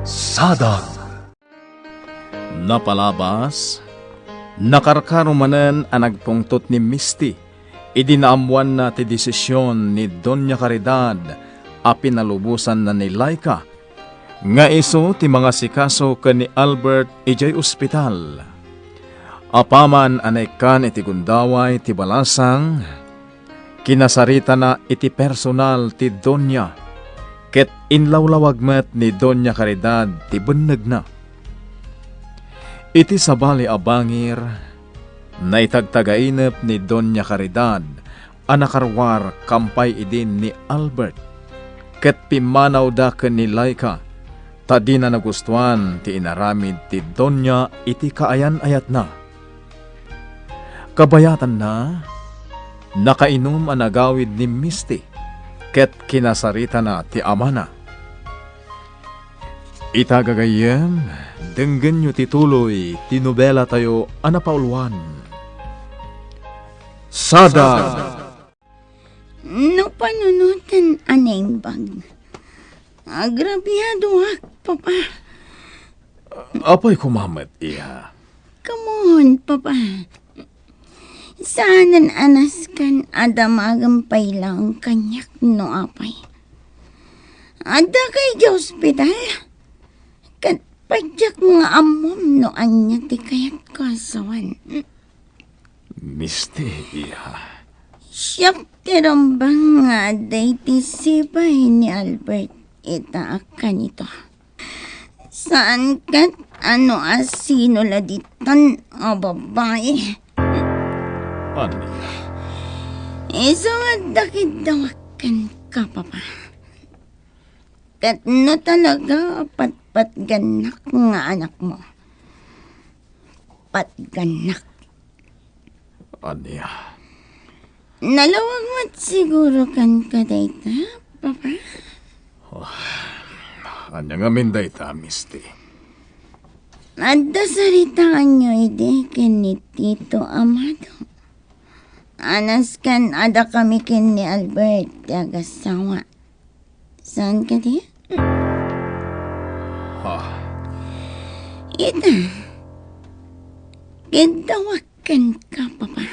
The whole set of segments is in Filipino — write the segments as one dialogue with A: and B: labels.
A: Sadag. Napalabas, nakarkarumanan ang nagpungtot ni Misty. Idinaamuan na ti desisyon ni Doña Caridad a pinalubusan na ni Laika. Nga iso ti mga sikaso ka ni Albert ijay ospital. Apaman anay kan iti gundaway ti balasang, kinasarita na iti personal ti Doña. Ket inlawlawag met ni Doña Caridad ti beneg na. Iti sabali abangir, na itagtagainep ni Doña Caridad, anakarwar kampay idin ni Albert. Ket pimanaw da ken ni Laika, tadi na nagustuhan ti inaramid ti Doña iti kaayan-ayat na. Kabayatan na, nakainom ang nagawid ni Misty, ket kinasarita na ti amana. Itagagayem, denggen nyo tituloy, tinobela tayo anapauluan. Sada!
B: No panunutan anaimbag. Agrabyado ak, papa.
A: Apay kumamat, iya.
B: Come on, papa. Saanan anas kan adamagampay lang kanyak no apay. Ada kay di ospital. Kat padyak nga amom no anya ti kayat kasawan.
A: Misty, iya.
B: Siyak tirambang nga day ti sibay ni Albert itaakan ito. Saan kat ano asino laditan o babae?
A: Ano?
B: Iso nga dakidawakan ka, papa. Kat no talaga patganak nga anak mo. Patganak.
A: Ano?
B: Nalawag mo't siguro kan ka dayta, papa?
A: Ano nga minday ta, Misty?
B: Adda saritaan nyo ide ken ni Tito Amado. Anas kan ada kami ken ni Albert agasawa. Saan ka di?
A: Ha?
B: Ita. Kidawakan ka, papa.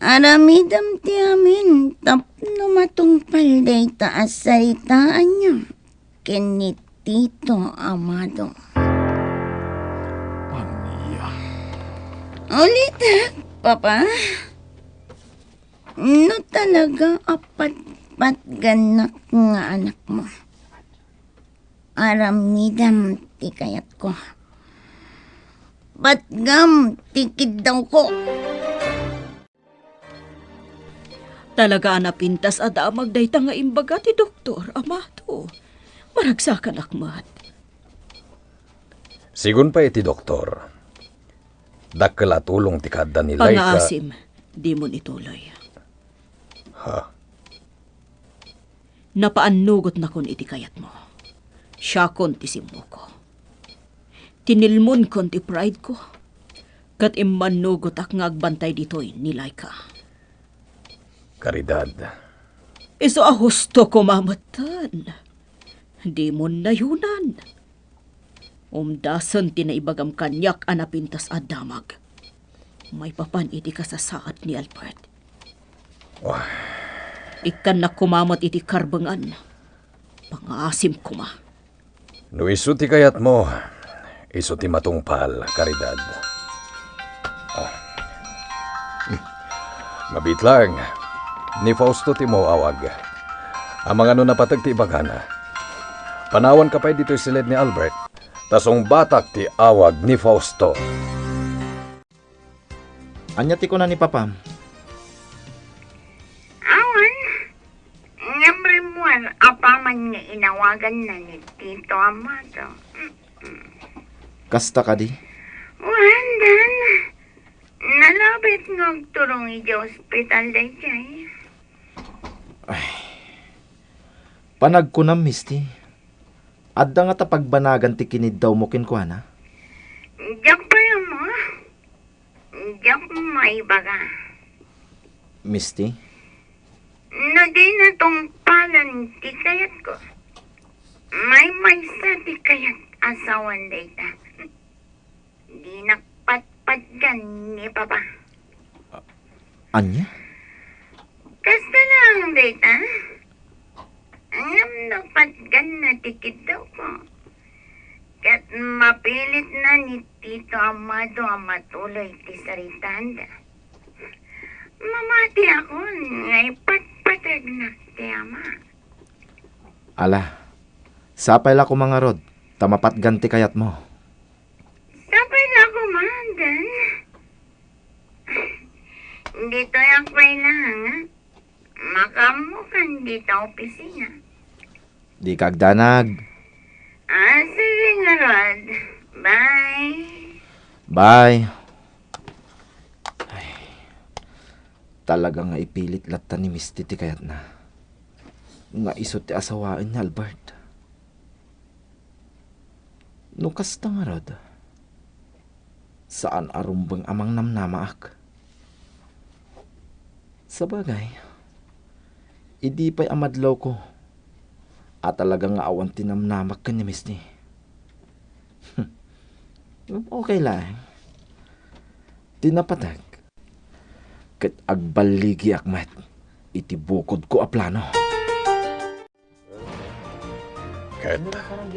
B: Aramidam ti amin tapno matungpal day taas saritaan nyo ken ni Tito Amado.
A: Ano?
B: Ulit papa. No talaga apat ganak nga anak mo. Aramidam ti kayat ko. Batgam tikid daw ko.
C: Talaga napintas ada magdayta nga imbaga ti Doktor Amado. Maragsakan akmat.
D: Sigun pa iti doktor. Dakkel tulong ti kadda ni Laika.
C: Pangasim, di mo ituloy.
D: Ha?
C: Napaanugot na kon iti kayat mo. Siya kon ti simmo ko. Tinilmon kon ti pride ko. Kat imanugot ak nga agbantay ditoy ni Laika.
D: Caridad.
C: Iso ahusto ko mamatan. Di mo nayunan. Umdasan tinaibagam kanyak anapintas adamag. May papan iti kasasaad ni Albert.
D: Wah.
C: Ikan na kumamat iti karbangan. Pangasim kuma.
D: No iso ti kayat mo, iso ti matungpal, Caridad. Mabitlang, ni Fausto ti mo awag. Ang mga no napatag ti ibagana. Panawan ka pa dito silid ni Albert, tasong batak ti awag ni Fausto.
E: Anya ti ko na ni Papa.
B: Awan. Nyamre mo apaman nga inawagan na ni Tito Amado.
E: Kasta ka di?
B: Wandan. Nalabit nga turong iti ospital day jay.
E: Panagkunam, Misty. Adda nga tapagbanagan ti kinid daw mo kinkwana.
B: Diyak pa yun mo. Diyak maibaga.
E: Misty?
B: No di na tong palan ti kayat ko. May sati kaya't asawan dayta. Di nakpatpat gan ni Papa.
E: Anya?
B: Kasta lang dayta. Angam nakpat gan na tikid daw ko. Kat mapilit na ni Tito Amado ang matuloy ti saritanda. Mamati ako ngay patpatag na ti ama.
E: Ala, sapay la ko mga rod, tamapat ganti kayat mo.
B: Sapay na ako mandan. Dito yung kailangan. Makamukan dito opisina.
E: Di kagdanag.
B: Sige nga, Rod. Bye.
E: Bye. Ay, talaga nga ipilit latta ni Misty ti kayat na. Nga isot ti asawaan ni Albert. Nukas ta nga rod. Saan arumbang amang namnamaak? Sabagay, idi pa'y amadlaw ko. At talaga nga awan tinamnamak ka ni Misty. Okay lang. Tinapatag. Kat agbaligi akmat. Itibukod ko a plano.
D: Ket,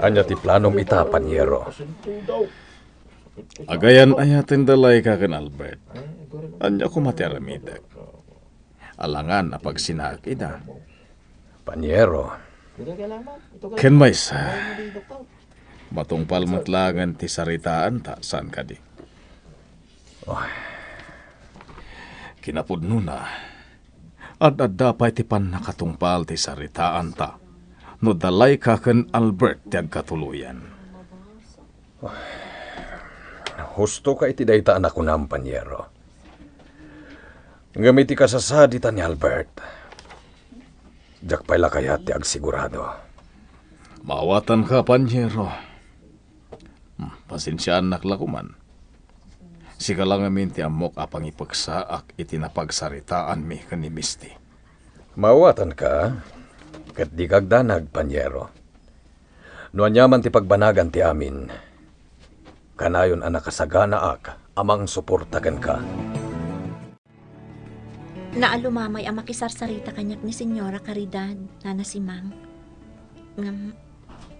D: anya ti planom ita, Panyero.
A: Agayan ayatin dalay ka kan Albert. Anya ko matiramidag. Alangan na pag sinakida.
D: Panyero,
A: Ken may sa matungpal matlangan ti saritaan ta saan ka di. Kinapudno na. At dapat ti pan nakatungpal ti saritaan ta. No dalay ka kan Albert ti agkatuluyan.
D: husto ka iti daytaan ako ng Panyero. Ngamiti ka sa sadita ni Albert. Jak pala kaya ti agsigurado.
A: Mawatan ka, Panyero. Pasensyaan naklakuman. Siga lang amin ti amok apang ipagsaak iti napagsaritaan mi kani Misty.
D: Mawatan ka, kat di kagdanag, Panyero. Nuan yaman ti pagbanagan ti amin. Kanayon anak kasagana ak, amang suportagan ka.
F: Naalumamay ang makisarsarita kanyak ni Senyora Caridad, nana si Mang.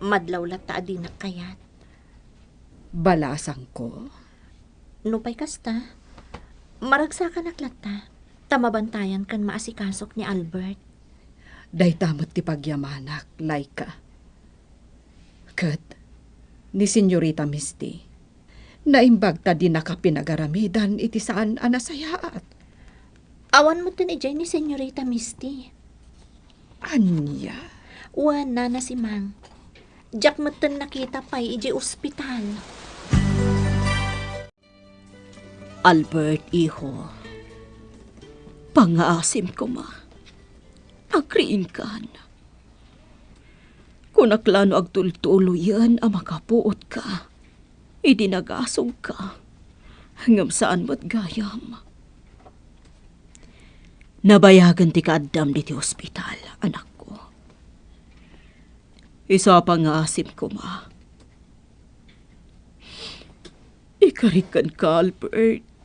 F: Madlawlat ta adinak kayat.
C: Balasang ko.
F: Nupay kasta. Maragsakan aklata. Tamabantayan kan maasikasok ni Albert.
C: Day tamot ti pagyamanak, Laika. Kat, ni Senyorita Misty, naimbag ta di nakapinagaramidan iti saan anasayaat.
F: Awan mo tin ijay ni Senyorita Misty.
C: Anya?
F: Uwan na si Mang. Diyak mo tin nakita pa'y ijay ospital.
C: Albert, iho. Pangaasim ko ma. Agriin kan. Kung aklano agtultulo yan ang makapuot ka, idinagasog ka. Hanggang saan mo't gayam. Nabayagan ti kaadam diti ospital, anak ko. Isa pangaasim ko ma. Ikarikan ka, Albert.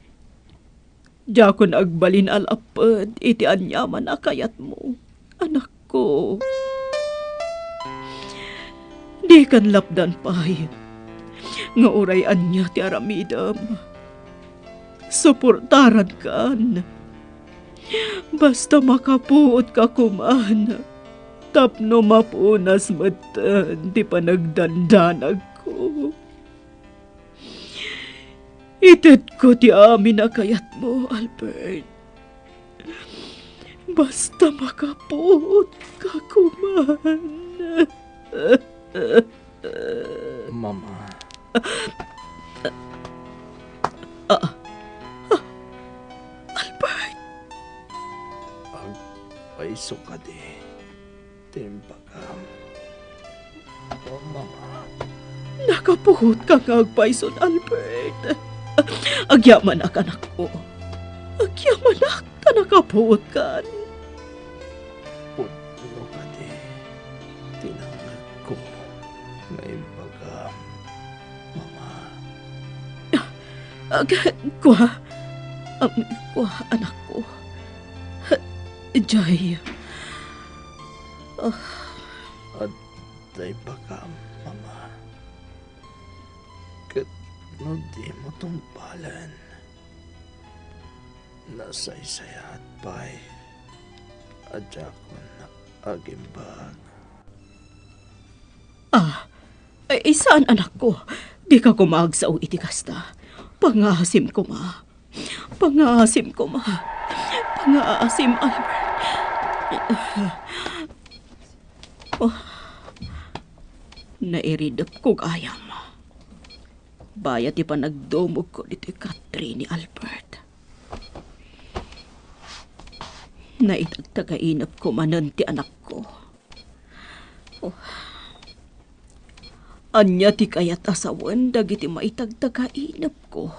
C: Diya ko agbalin alapad, iti anyaman akayat mo, anak ko. Di kan lapdan pa'y, nga urayan niya ti aramidam. Suportaran kan. Basta makapuot ka kuman, tapno mapunas matan, di pa nagdandanag ko. Ited ko ti amin na kayat mo, Albert. Basta makapuot ka kuman.
E: Mama.
C: Albert,
E: Ay, sukadi. Timpagam. Oh, mama.
C: nakapuot ka nga agpayson, Albert. Agyaman ak, anak ko. Agyaman ak, ta nakapuot ka.
E: Puno ka di. Tinanag ko. Naimbaga, Mama.
C: Kuha, anak ko. Jay,
E: At naibaga, Mama. Kat no di mo tumpalan. Nasaysayat pa'y adya ko na agimbag.
C: saan anak ko? Di ka kumagsaw iti kasta. Pangasim ko, ma. Pangasim ko, ma. Pangasim, Albert. Nairidap ko gayam. Bayat ti panagdomog ko dito katri ni Albert. Naitagtagainap ko manan ti anak ko. Anya ti kayat asawan dagiti maitagtagainap ko.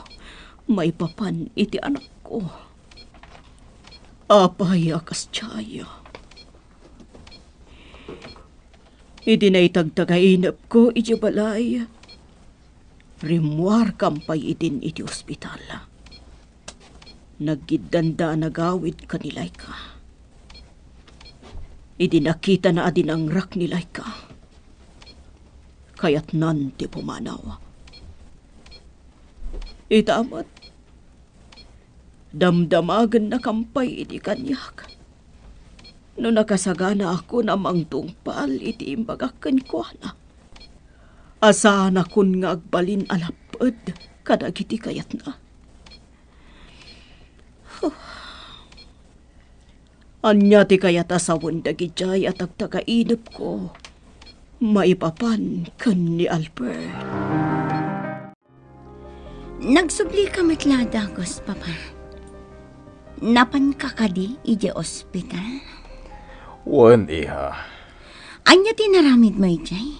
C: May papan iti anak ko. Apaya kas tiyaya. Iti naitagtagainap ko iti balay. Rimuar kampay itin iti ospital. Nagidanda nagawid kanilay ka. Iti nakita na adin ang rak nilay ka. Kaya't nanti pumanaw. Itamat. Damdamagan na kampay iti kanyak. No nakasagana ako na mangtungpal iti imbagakan ko na. Asana kun nga agbalin alapad kadagiti kayat na. Anya ti kayat asawon dagijay at agtagainap ko. Maipapan kan ni Albert.
B: Nagsubli ka matladagos, Papa. Napan ka kadi iji ospital.
D: Wan, iha.
B: Anya tinaramid mo ijay?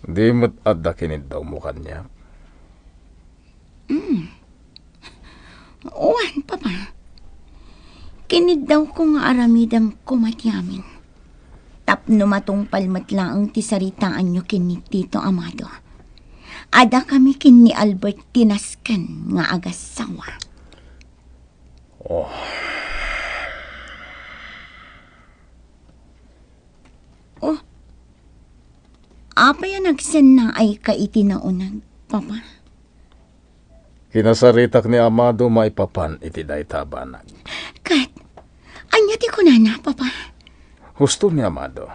D: Di mo't adda kinid daw mo kanya.
B: Uwan, Papa. Kinid daw ko nga aramidam kumatyamin. Tapno matungpal matlaang ti saritaan nyo kinit Tito Amado. Ada kami kin ni Albert tinaskan nga agasawa. Apa yan nagsen na ay kaitinaunag, Papa?
D: Kinasaritak ni Amado maipapan iti daytabanag.
B: Kat, anya ti kunana, Papa?
D: Husto ni Amado.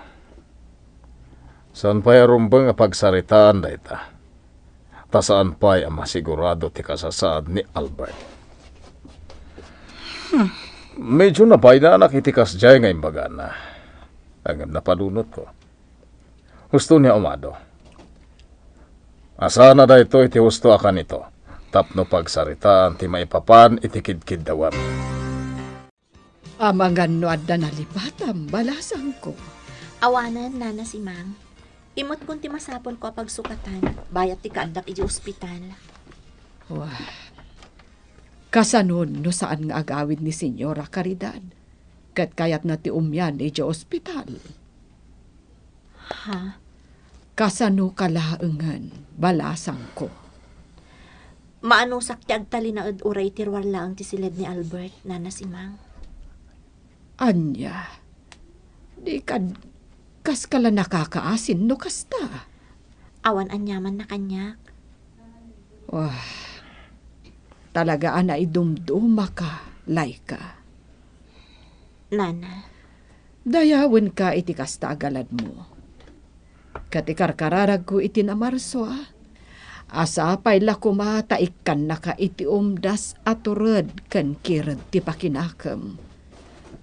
D: Saan pa'y arumbang pagsaritaan dayta? Ta saan pa'y masigurado ti kasasaad ni Albert? Medyo napay na anak itikas jay nga imbaga na. Ang napadunot ko. Husto ni Amado. Asa na da ito iti husto akan ito. Tapno pagsaritaan ti maipapan itikid-kid dawan.
G: Amangan no adda nalipatam, balasan ko.
F: Awanan, nana si Mang. Imot kung ti masapol ko pagsukatan, bayat ti kaandak iji ospital.
G: Wah, kasanon no saan nga agawid ni Senyora Caridad. Kat kayat na ti umyan iji ospital.
F: Ha?
G: Kasano kalaengan, balasan ko.
F: Maanusak ti agtali na uray tirwar lang ti silid ni Albert, nana si Mang.
G: Anya, di kad kas kala nakakaasin no kasta.
F: Awan anyaman na kanyak.
G: Wah, talagaan na idumduma ka, Laika.
F: Nana,
G: Dayawin ka iti kasta agalad mo. Katikarkararag ko iti na Marso, Asa pa'y lakumata ikan naka iti umdas aturad kan kirad ti pakinakam.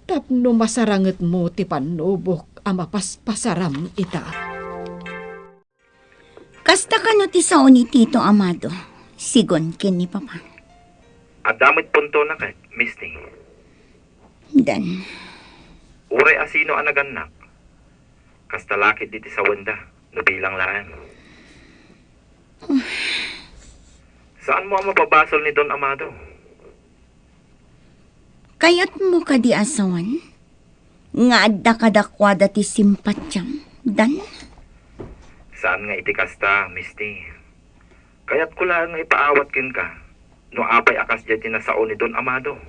G: Tapno masaranget mo ti panubok ama paspasaram ita.
B: Kasta ka no ti sao ni Tito Amado. Sigon kin ni Papa.
H: At damit punto na kat, Misty.
B: Dan,
H: Uray asino ang naganak. Kastalakit diti sa wanda, no bilang laan. Saan mo ang mapabasol ni Don Amado?
B: kayat mo ka di asawan? Nga adda kadakwada ti simpatyam. Dan,
H: Saan nga iti kasta, Misty? Kaya't ko lang nga ipaawat kin ka. No apay akas dyan tinasao ni Don Amado.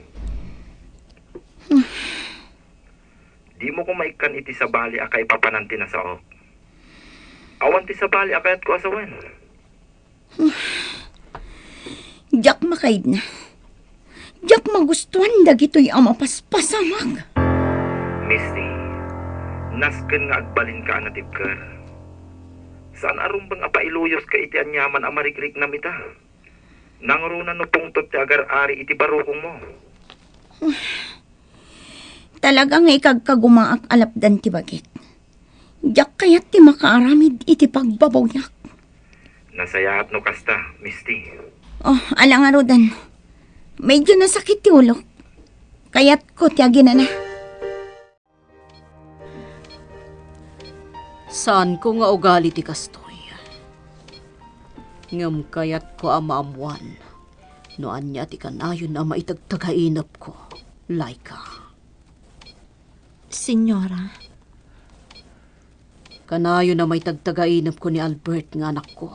H: Di mo ko maikan iti sa bali akay papanan tinasao. Awan ti sa bali akayat ko asawan.
B: Jak makaid na. Jak magustuhan dagitoy ang mapaspasamag.
H: Misty, nasken nga agbalin ka na tibker. Saan arumbang apailuyos ka iti anyaman amarikrik na mita? Nangruna no pungtot ti agar-ari iti barukong mo.
B: Talagang ikagkagumaak alapdan ti bagit. Jak kayat ti makaaramid iti pagbabawyak.
H: Nasayahat no kasta, Misty.
B: Oh, alang arudan. Medyo nasakit ti ulo. Kayat ko ti agina na.
C: Saan ko nga ugali ti kastoy? Ngam kayat ko amaamuan. No anya ti kanayon na maitagtagainap ko. Laika.
F: Senyora,
C: Kanayon na may tagtagainap ko ni Albert nga anak ko.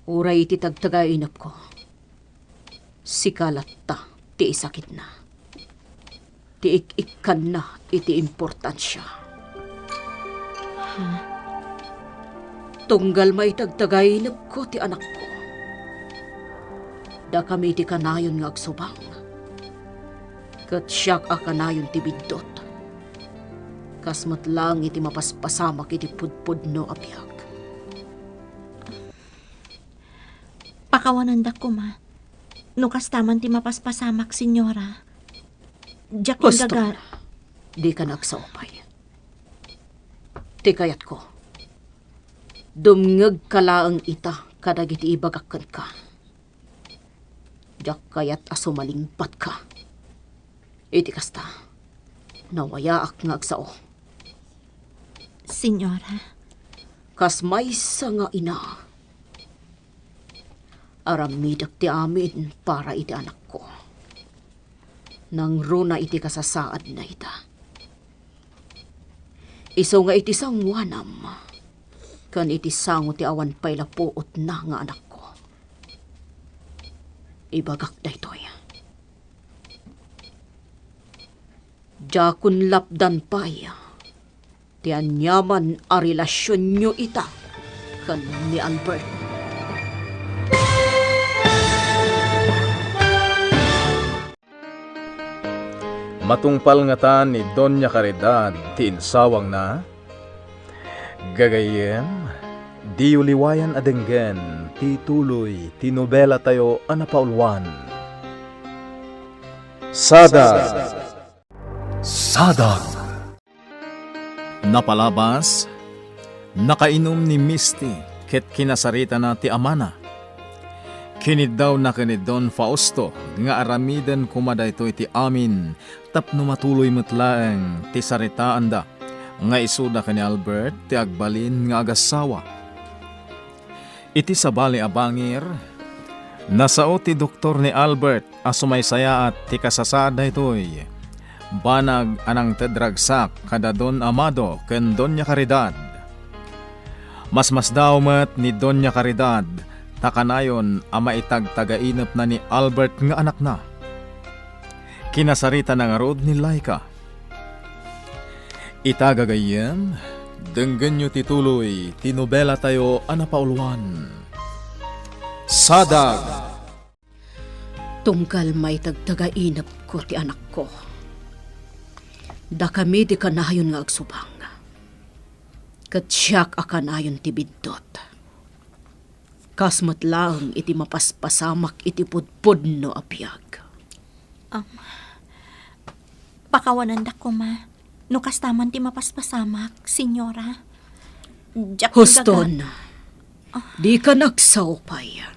C: Uray iti tagtagainap ko. Sikalat ta, ti isakit na. Ti ik-ikan na, iti importansya. Tunggal may tagtagainap ko ti anak ko. Da kami ti kanayon nga agsubang. Kat siyak a kanayon ti bidot. Kasmat lang iti mapaspasamak iti pudpud no abiyag.
F: pakawanan da ko ma. No kastaman ti mapaspasamak, senyora. Diyak
C: Gusto
F: gagal.
C: na. Di ka nagsaupay. Ti kayat ko. Dumngeg kalaang ita kadagiti ibagakan ka. Diyak kayat asumalingpat ka. Iti kasta. Nawayaak nga agsao.
F: Senyora,
C: Kas may nga ina. Aramidak ti amin para iti anak ko. Nang runa iti kasasaad na ita. Iso nga iti sangwanam. Kan iti sango ti awan pay lapuot na nga anak ko. Ibagak da ito'y. Jakun lapdan pay. Ti anyaman a relasyon nyo ita. Kan ni Albert.
A: Matungpal nga ta ni Doña Caridad ti insawang na. Gagayem, di uliwayan adenggen ti tuloy ti nobela tayo anapaulwan. Sada. Napalabas, nakainom ni Misty ket kinasarita na ti amana. Kinid daw na kinid Don Fausto nga aramiden kumaday to iti amin tapno matuloy metlaeng ti saritaan da nga isuda ka ni Albert ti agbalin nga agasawa. Iti sabali abangir, nasao ti doktor ni Albert asumaysaya at ti kasasada itoy. Banag anang tedragsak kada Don Amado ken Doña Caridad. Mas daw met ni Doña Caridad takanayon ama itagtagainap na ni Albert nga anak na. Kinasarita na nga rod ni Laika. Itagagayen, denggan nyo tituloy, tinobela tayo anapauluan. Sadag!
C: Tungkal may tagtagainap ko ti anak ko. Da kami di kanayon nga agsubang. Kat siyak a kanayon ti bidot. Kasmat lang iti mapaspasamak iti pudpud no apyag.
F: pakawanan da ko ma. No kastaman ti mapaspasamak, senyora. Diyak
C: Huston, di ka nagsaupay.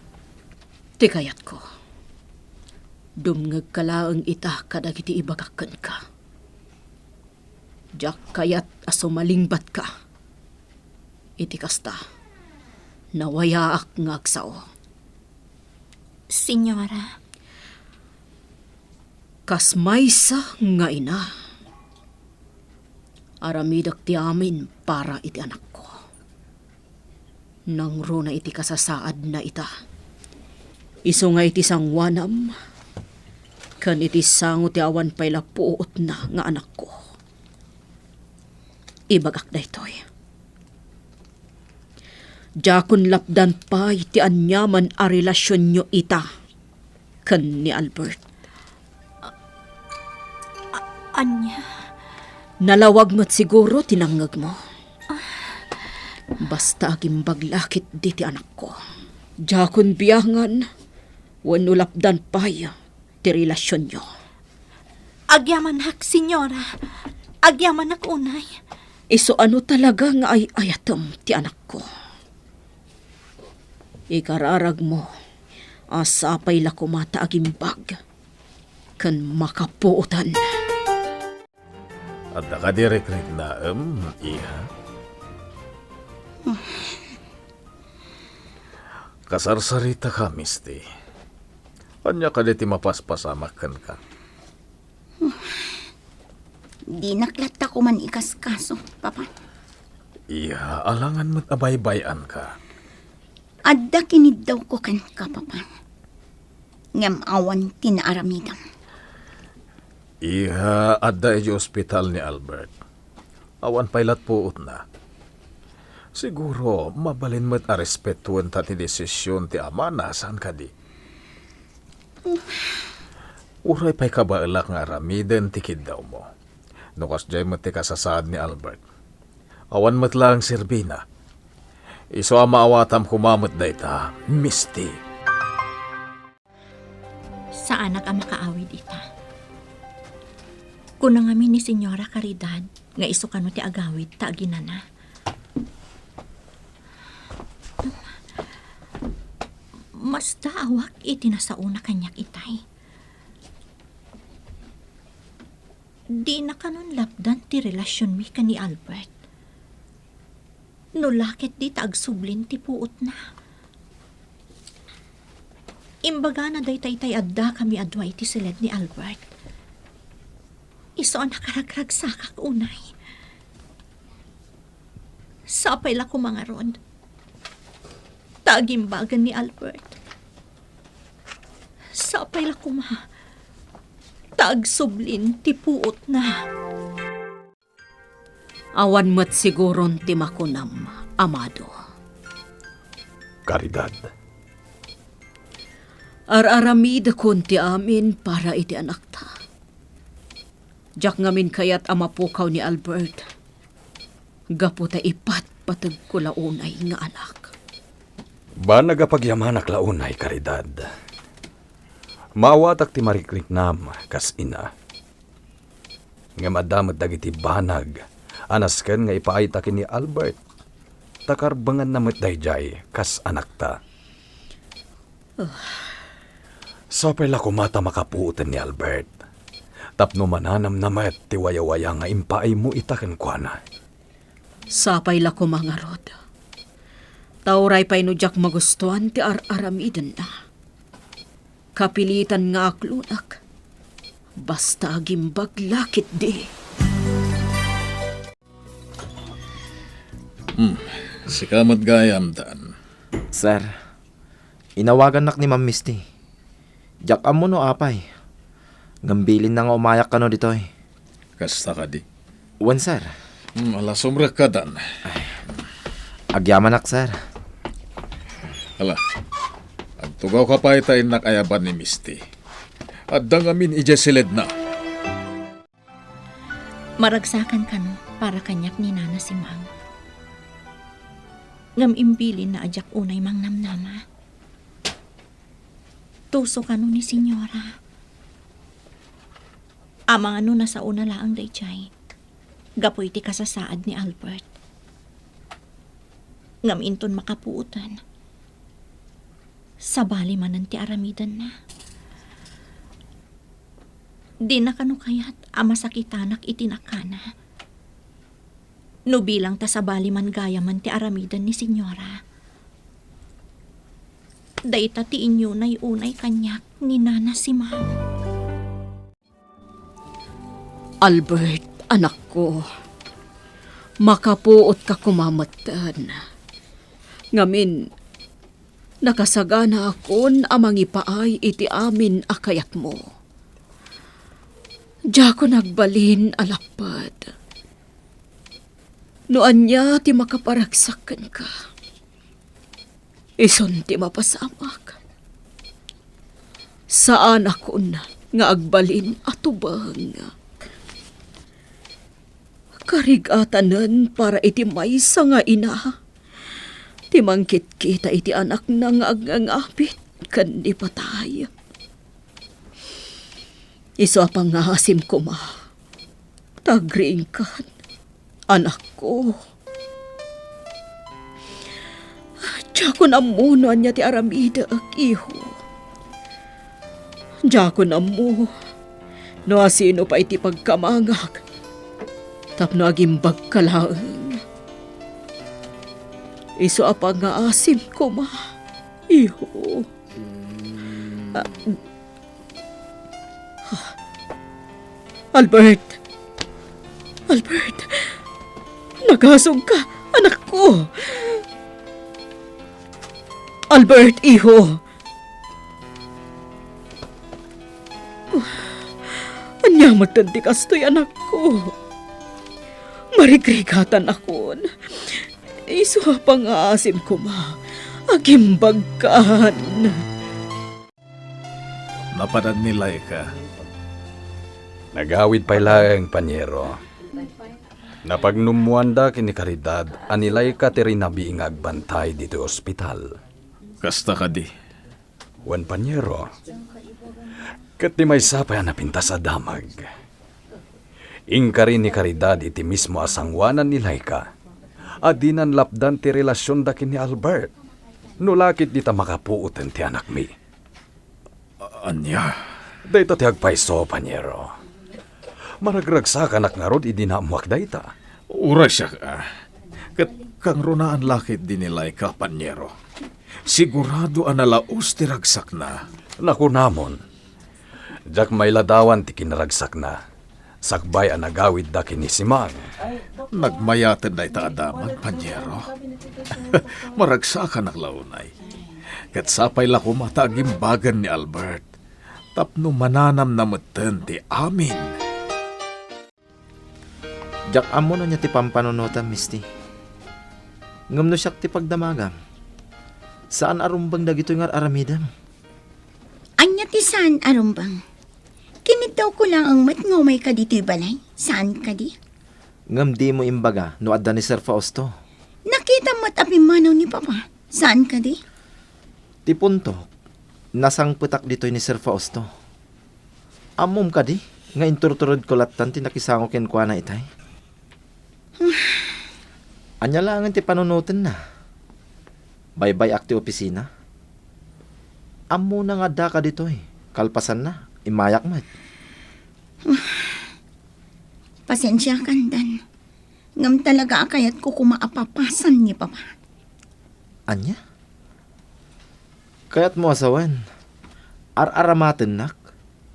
C: Ti kayat ko. Dumngeg kalaang ita kadagiti ibagakan ka. Diyak kayat asumalingbat ka. Iti kasta. Nawayaak nga agsao.
F: Senyora,
C: Kas maysa nga ina. Aramidak ti amin para iti anak ko. Nang ro na iti kasasaad na ita. Iso nga iti sangwanam, kan iti sango ti awan pay lapuot na nga anak ko. Ibagak da itoy. Jakon lapdan pa iti anyaman a relasyon nyo ita, kan ni Albert.
F: Anya?
C: Nalawag mo't siguro tinangag mo. Basta agimbag lakit di ti anak ko. Jakon biyangan, wano lapdan paya ti relasyon nyo.
F: Agyaman hak, senyora. Agyaman hak unay.
C: Iso ano talaga nga ay ayatom ti anak ko. Ikararag mo, asapay la kumata agimbag, kan makapuutan.
A: At nakadirek na iha. Kasarsarita ka, Misty. Anya ka diti mapaspasamakan ka.
B: Di naklata ko man ikaskaso, papa.
A: Iha, alangan mo't abay-bayan ka.
B: Adda kinid daw ko kan ka, papa. Ngam awan tinaaramidam.
A: Iha, adda iti ospital ni Albert. Awan pailat puot na. Siguro, mabalin mo't arespetuan ta ti desisyon ti ama nasan ka di. Uray pa'y kabaalak nga aramiden tikid daw mo. Nukas jay mo't ti kasasaad ni Albert. Awan mo't lang sirbina. Iso maawatam kumamot da ita, Misty.
F: Sa anak ang makaawid ita. Kunang amin ni Senyora Caridad, nga iso kano ti agawid ta aginana. Mas daawak iti nasauna kanyak itay. Di na kanon lapdan ti relasyon mi ka ni Albert. No lakit di taagsublin ti puot na. Imbaga na day tay adda kami adwa iti silid ni Albert. Iso ang nakaragrag sakak unay. Sapay la ko mga rod. Taagimbagan ni Albert. Sapay la ko taagsublin ti puot na.
C: Awan mo't siguron ti makunam, amado.
D: Caridad.
C: Araramid kun ti amin para iti anak ta. Jak ngamin kayat amapukaw ni Albert. Gapu ta ipat patag ko launay nga anak.
D: Ba nagapagyamanak launay, Caridad? Maawatak ti mariklik nam, kas ina. Nga madamot dagiti banag, anasken nga ipaaytakin ni Albert. Takarbangan namot dayjay, kas anak ta. Sapay la kumata makapuutan ni Albert. Tapno mananam namat ti waya-waya nga impaay mo itaken kwa na.
C: Sapay la ko mga rod. Tauray pa'y nudyak magustuhan ti ar-aramiden na. Kapilitan nga aklunak. Basta agimbag lakit di.
A: Sikamat gayam dan.
E: Sir, inawagan nak ni Ma'am Misty. Jak mo no apay. Ngambilin na nga umayak ka no dito eh.
A: Kasta ka di.
E: Wan, sir.
A: Ala sumra ka dan.
E: Agyaman nak, sir.
A: Ala, agtugaw ka pa itayin nakayaban ni Misty. At dangamin ijesilid na.
F: Maragsakan ka no, para kanyak ni Nana si Mang. Ngam imbilin na ajak unay mang namnama. Tuso ka no ni Senyora. Amang ano na sa una laang dayjay. Gapoy ti kasasaad ni Albert. Ngam inton makapuutan. Sabali manan ti aramidan na. Di na kano kayat ama sakitanak itinakana. No bilang ta sabali man gaya man ti aramidan ni Senyora. Dayta ti inyo na'y unay kanyak ni Nana si Mang.
C: Albert, anak ko, makapuot ka kumamatan. Ngamin, nakasagana akon amang ipaay iti amin akayat mo. Diya ko nagbalin alapad. Noan niya ti makaparagsakan ka. Ison ti mapasamak. Saan akon nga agbalin atubang. Karigatanan para iti maysa nga ina. Timangkit kita iti anak na nga agangapit kan di patay. Iso apang nga asim ko ma. Tagriing kan, anak ko. Diya ko namuno niya ti aramida ag iho. Diya ko namu. No asino pa iti pagkamangag. Tapno agimbag kalaeng. Iso apang nga asim ko ma. Iho. Albert! Albert! Nagasong ka, anak ko! Albert, iho! Anya magtantikas to'y anak ko. Marigrigatan akon. Iso pang aasim ko ma. Agimbagkan.
A: Napadad ni Laika.
D: Nagawid pa'y laeng panyero. Napagnumuanda kini Caridad, anilay ka ti rinabi nga agbantay dito ospital.
A: Kasta ka di.
D: Wan panyero. Kat di may sapay na pinta sa damag. Ingka rin ni Caridad iti mismo asangwanan ni Laika. Adinan lapdan ti relasyon da kini Albert. Nulakit di ta makapuutan ti anak mi.
A: Anya?
D: Dito ti agpaiso, panyero. Maragragsak anak nga rod idinamuak dayta.
A: Ura siya ka. Kat kang runaan lakit din nilay ka, panyero. Sigurado analaos ti ragsak na.
D: Naku namon. Jak may ladawan ti kinaragsak na. Sakbay ang nagawid da kini si Mang.
A: Nagmayatan na ita adaman, panyero. Maragsakan ang launay. Kat sapay la kumatagimbagan ni Albert. Tapno mananam na matan ti amin.
E: Jak amo no niya ti pampanunutan, Misty. Ngam no siyak ti pagdamagam. Saan arumbang dagito nga aramidam?
B: Anya ti saan arumbang? Kinitaw ko lang ang matngumay ka dito'y balay. Saan ka di?
E: Ngam di mo imbaga no adda ni Sir Fausto.
B: Nakita mo't apimanaw ni Papa. Saan ka di?
E: Ti punto, nasang putak dito'y ni Sir Fausto. Amom ka di? Nga inturturod ko latan ti nakisango ken kwa na itay. Anya langan ti panunutin na. Bye-bye akti opisina. Amo na nga da ka dito'y. Kalpasan na. Imayak mat.
B: Pasensya kandan. Ngam talaga akayat ko kumaapapasan ni Papa.
E: Anya? Kaya't mo asawan. Ar-aramatin nak.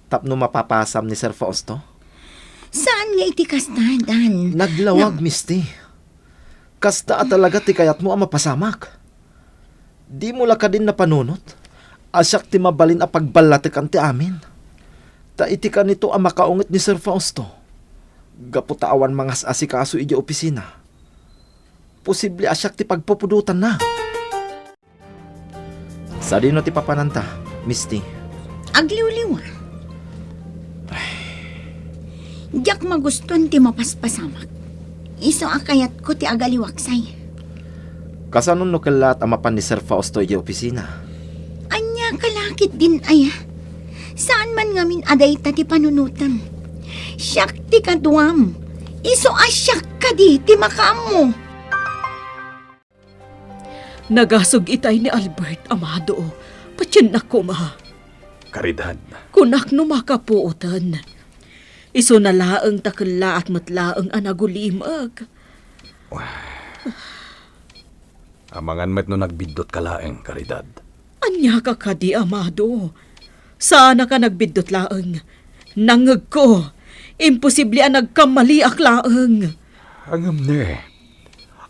E: Tapno mapapasam ni Sir Fausto.
B: Saan nga iti kastadan?
E: Naglawag, Misty. Kasta talaga ti kayat mo ang mapasamak. Di mo la ka din napanunot. Asyak ti mabalin a pagbalatik ti amin. Ta iti ka nito ang makaungit ni Sir Fausto. Gaputaawan mga asikaso iji opisina. Posible asyak ti pagpupudutan na. Sa dino ti papananta, Misty?
B: Agliw-liwa. Diyak magustuhan ti mapaspasamak. Iso akayat ko ti agaliwaksay.
E: Kasanon no kalat ang mapan ni Sir Fausto iji opisina?
B: Anya kalakit din aya. Saan man ngamin aday ta ti panunutan. Siyak ti kaduam. Iso asyak ka di ti makamo.
C: Nagasog itay ni Albert, amado. Patyan na ko ma.
D: Caridad.
C: Kunak no makapuutan. Iso na laeng takla at matlaeng anagulimag.
D: Amangan met no nagbidot ka laeng, Caridad.
C: Anya ka kadi, amado. Sana ka nagbidot laeng. Nangag ko. Imposible ang nagkamali ak laeng.
D: Hangam ne.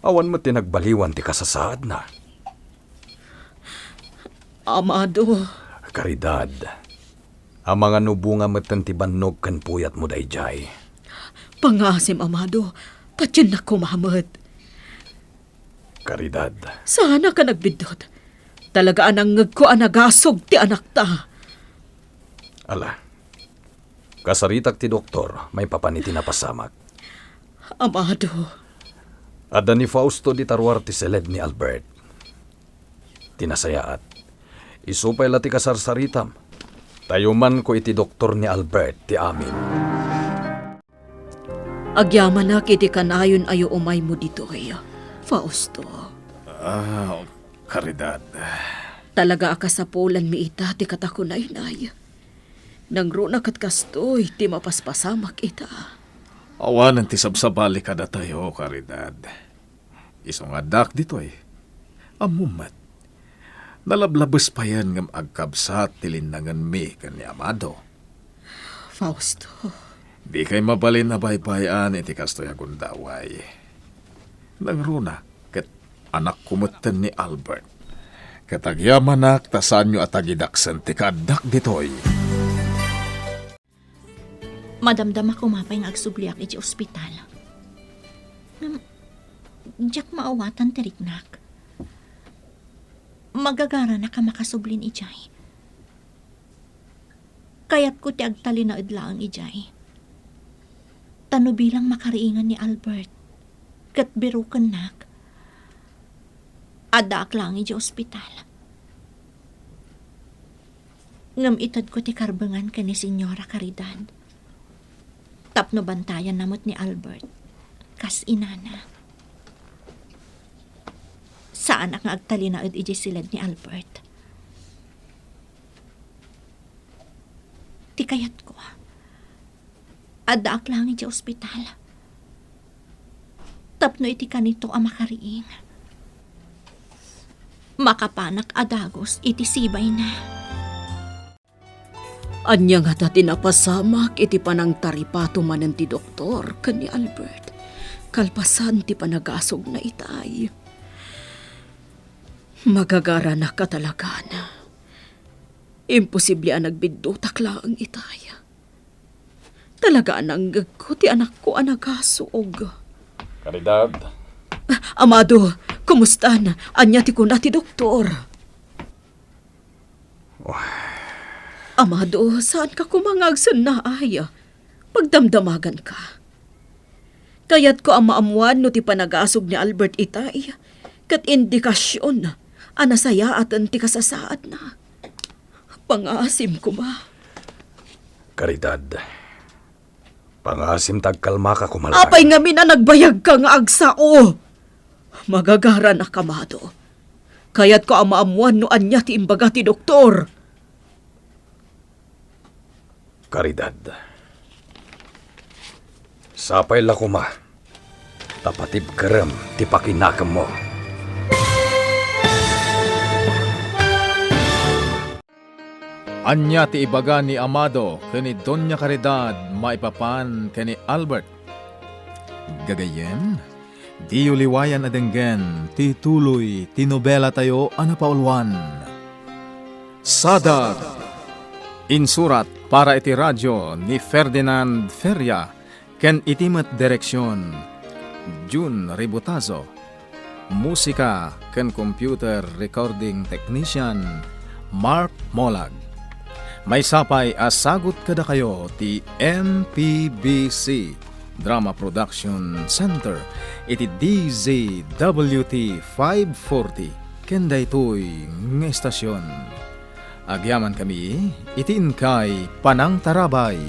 D: Awan mo tinagbaliwan ti kasasaad na.
C: Amado,
D: Caridad, ang mga nubunga matan ti bannog kan puyat mo dayjay.
C: pangasim Amado, tatyan na kumamad.
D: Caridad,
C: Sana ka nagbidot. Talaga anang ngag ko anagasog ti anak ta.
D: ala. Kasaritak ti doktor, may papaniti na pasamak.
C: Amado,
D: Ada ni Fausto di tarwar ti seled ni Albert. Tinasayaat. Isupay lati kasarsaritam. Tayuman ko iti doktor ni Albert ti amin.
C: agyaman na kiti kanayon ayo umay mo dito kayo. Fausto,
A: Caridad.
C: talaga akasapulan mi ita ti katakunay-nay. Nang runa kat kastoy ti mapaspasamak ita.
A: Awanan ti sabsabali kada tayo, Caridad. Isong adak dito'y. Amumat. Nalablabas pa yan ngam agkabsat tilinangan mi kan ni Amado.
C: Fausto,
A: Di kay mabalin na baybayan iti kastoy agundaway. Nang runa, ket anak kumutan ni Albert. Katagyamanak tasan nyo at agidaksan ti kadak dito'y.
F: Madamdam ako mapay nga agsubliak iti ospital. Diyak maawatan tiriknak. Magagara na ka makasublin ijay. Kayat ko ti agtali na idlaang ijay. Tano bilang makariingan ni Albert. Kat birukan nak. Adaak lang iti ospital. Ngam itad ko ti karbangan ka ni Senyora Caridad. Tapno bantayan namot ni Albert. Kas inana. Saan ang agtalinaod iji silad ni Albert? Ti kayat ko. Adaak lang iji ospital. Tapno iti kanito ang makariing. Makapanak adagos iti sibay na.
C: anya nga ta tinapasamak iti panang taripato manen ti doktor ken ni Albert. Kalpasan ti panagasog na itay. Magagara na ka talaga na. Imposible ang nagbiddutak lang itay. Talaga ang ko ti anak ko anagasog.
D: Caridad,
C: Amado, kumusta na? Anya ti kuna ti doktor. Amado, saan ka kumangagsan na ay? Pagdamdamagan ka. Kaya't ko ang maamuan no ti panagasog ni Albert itay. Kat indikasyon, anasaya at ti kasasaad na. Pangasim ko ba?
D: Caridad, pangasim tagkalma ka kumalakay.
C: Apay nga mina nagbayag ka nga agsao. Magagara na kamado. Kaya't ko ang maamuan no anya ti imbaga ti doktor.
D: Caridad, sapay lakuma. Tapatib kerem ti pakinakam mo.
A: Anya ti ibaga ni Amado kani Doña Caridad maipapan kani Albert. Gagayem, di uliwayan adenggen ti tuloy ti nobela tayo anapaulwan. Sadag, insurat para iti radyo ni Ferdinand Feria ken itimet direksyon June Ributazo. Musika ken computer recording technician Mark Molag. May sapay asagot kada kayo ti MPBC Drama Production Center iti DZWT 540 ken daytoy nga estasyon. Agyaman kami iti inkay Panang Tarabay.